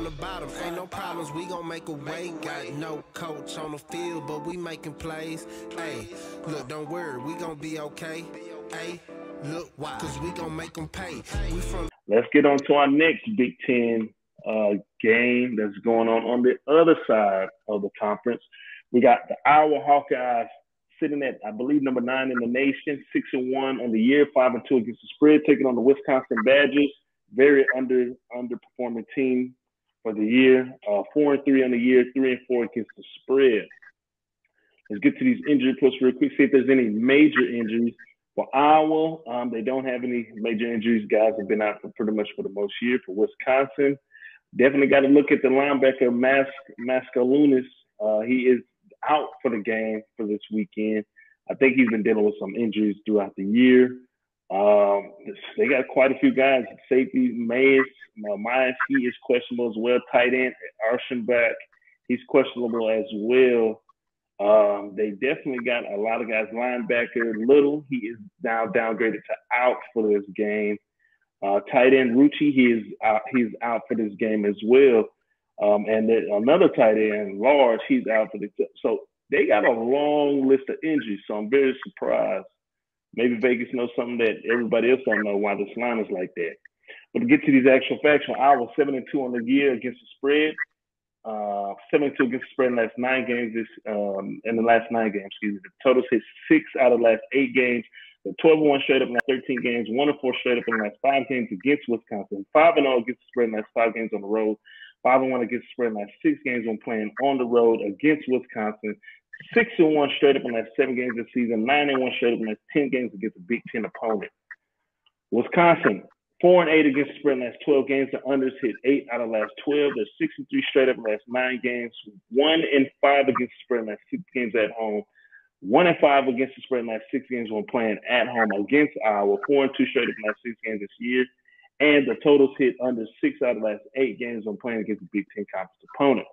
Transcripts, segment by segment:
the bottom, ain't no problems, we gon' make a way. Got no coach on the field, but we making plays. Hey, look, don't worry, we gon' be okay. Hey, look, why? Cause we gon' make them pay. We from Let's get on to our next Big Ten game that's going on the other side of the conference. We got the Iowa Hawkeyes sitting at, I believe, number 9 in the nation, 6-1 on the year, 5-2 against the spread, taking on the Wisconsin Badgers, very underperforming team for the year, 4-3 on the year, 3-4 against the spread. Let's get to these injury reports real quick, see if there's any major injuries. For Iowa, they don't have any major injuries. Guys have been out for pretty much for the most year. For Wisconsin, definitely got to look at the linebacker, Mascalunas. He is out for the game for this weekend. I think he's been dealing with some injuries throughout the year. They got quite a few guys. Safety, Myers, he is questionable as well. Tight end, Archenbach, he's questionable as well. They definitely got a lot of guys. Linebacker Little, he is now downgraded to out for this game. Tight end Rucci, he's out for this game as well. And then another tight end, Large, he's out for the. So they got a long list of injuries. So I'm very surprised. Maybe Vegas knows something that everybody else don't know why this line is like that. But to get to these actual facts, Iowa 7-2 on the year against the spread. 7-2 against the spread in the last 9 games. In the last 9 games, excuse me. The totals hit 6 out of the last 8 games. The 12-1 straight up in the last 13 games. 1-4 straight up in the last 5 games against Wisconsin. 5-0 against the spread in the last 5 games on the road. 5-1 against the spread in the last 6 games when playing on the road against Wisconsin. 6-1 straight up in the last 7 games this season. 9-1 straight up in the last 10 games against a Big Ten opponent. Wisconsin 4-8 against the spread in the last 12 games. The unders hit 8 out of the last 12. They're 6-3 straight up in the last 9 games. 1-5 against the spread in the last 6 games at home. 1-5 against the spread in the last 6 games when playing at home against Iowa. 4-2 straight up in the last 6 games this year. And the totals hit under 6 out of the last 8 games when playing against a Big Ten conference opponent.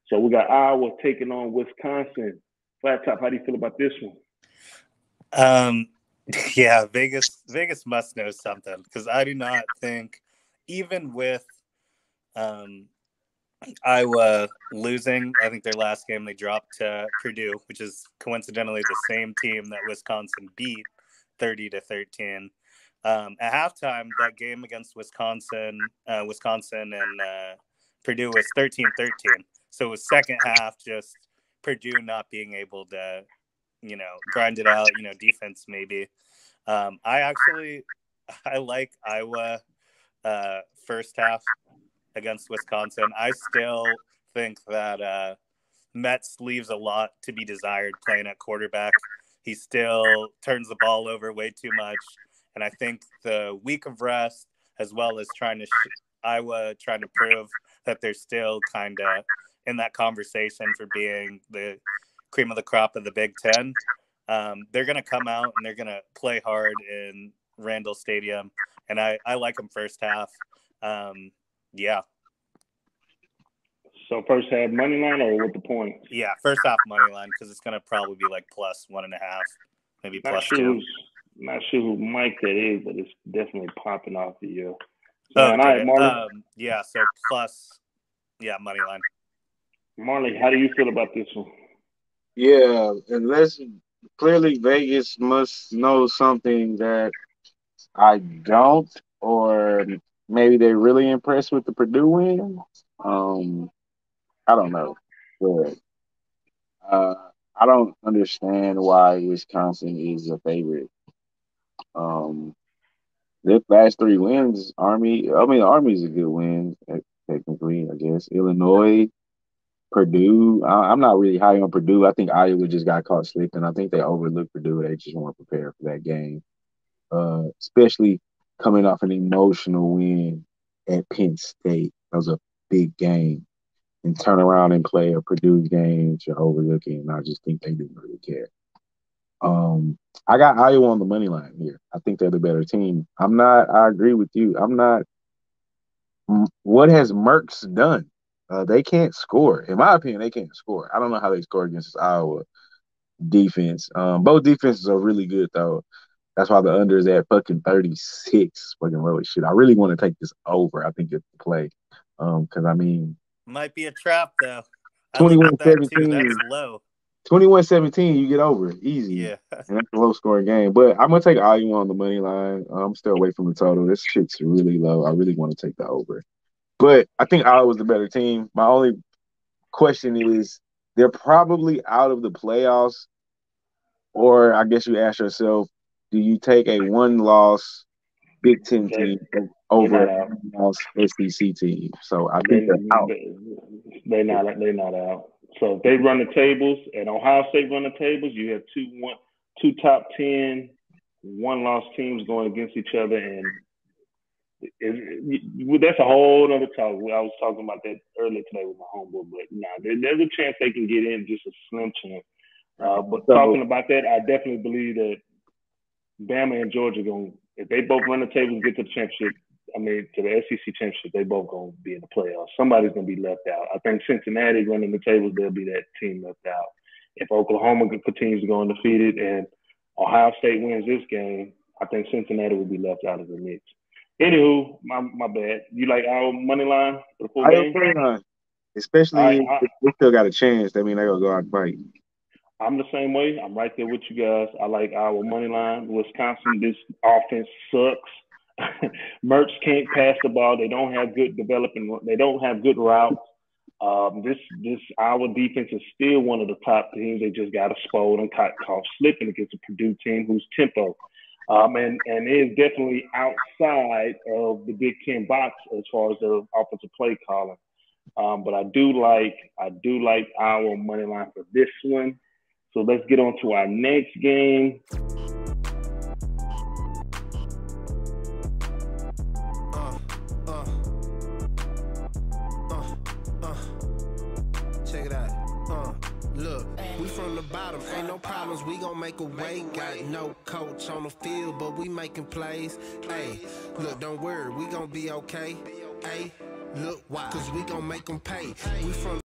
So we got Iowa taking on Wisconsin. Flat Top, how do you feel about this one? Yeah, Vegas must know something, because I do not think, even with Iowa losing, I think their last game they dropped to Purdue, which is coincidentally the same team that Wisconsin beat 30-13. At halftime, that game against Wisconsin and Purdue was 13-13. So it was second half just Purdue not being able to, grind it out, defense maybe. I like Iowa first half against Wisconsin. I still think that Metz leaves a lot to be desired playing at quarterback. He still turns the ball over way too much. And I think the week of rest, as well as Iowa trying to prove that they're still kind of in that conversation for being the cream of the crop of the Big Ten, they're going to come out and they're going to play hard in Randall Stadium. And I like them first half. Yeah. So first half money line or with the points? Yeah, first half money line, because it's going to probably be like plus 1.5, maybe plus 2. Not sure who Mike that is, but it's definitely popping off the year. So, all right, Marley. Yeah, so plus, money line. Marley, how do you feel about this one? Yeah, unless clearly Vegas must know something that I don't, or maybe they're really impressed with the Purdue win. I don't know, but I don't understand why Wisconsin is a favorite. Their last 3 wins, Army's a good win, technically, I guess. Illinois, Purdue. I'm not really high on Purdue. I think Iowa just got caught slipping. I think they overlooked Purdue. They just weren't prepared for that game, especially coming off an emotional win at Penn State. That was a big game. And turn around and play a Purdue game to overlook it, and I just think they didn't really care. I got Iowa on the money line here. I think they're the better team. I agree with you. What has Merckx done? They can't score. In my opinion, they can't score. I don't know how they score against this Iowa defense. Both defenses are really good, though. That's why the under is at fucking 36. Fucking really shit. I really want to take this over. I think it's the play. Because, Might be a trap, though. I looked at that, too. That's low. 21-17, you get over easy. Yeah. And that's a low scoring game. But I'm gonna take Iowa on the money line. I'm still away from the total. This shit's really low. I really want to take the over. But I think Iowa's the better team. My only question is they're probably out of the playoffs. Or I guess you ask yourself, do you take a one-loss Big Ten team over a one-loss SEC team? So I think they're out. They're not out. So if they run the tables and Ohio State run the tables, you have two top 10 one-loss teams going against each other, and that's a whole other talk. I was talking about that earlier today with my homeboy, but there's a chance they can get in, just a slim chance. But talking about that, I definitely believe that Bama and Georgia if they both run the tables and get to the championship, to the SEC championship, they both going to be in the playoffs. Somebody's going to be left out. I think Cincinnati running the tables, they'll be that team left out. If Oklahoma continues to go undefeated and Ohio State wins this game, I think Cincinnati will be left out of the mix. Anywho, my bad. You like our money line for the full game? Especially if they still got a chance. That means they're going to go out and fight. I'm the same way. I'm right there with you guys. I like our money line. Wisconsin, this offense sucks. Mertz can't pass the ball. They don't have good developing. They don't have good routes. This our defense is still one of the top teams. They just got exposed and caught slipping against a Purdue team whose tempo and is definitely outside of the Big Ten box as far as the offensive play calling. But I do like our money line for this one. So let's get on to our next game. Check it out. Look, we from the bottom, ain't no problems, we gon' make a way. Got no coach on the field, but we making plays. Hey, look, don't worry, we gon' be okay. Hey, look, why? Cause we gon' make them pay. We from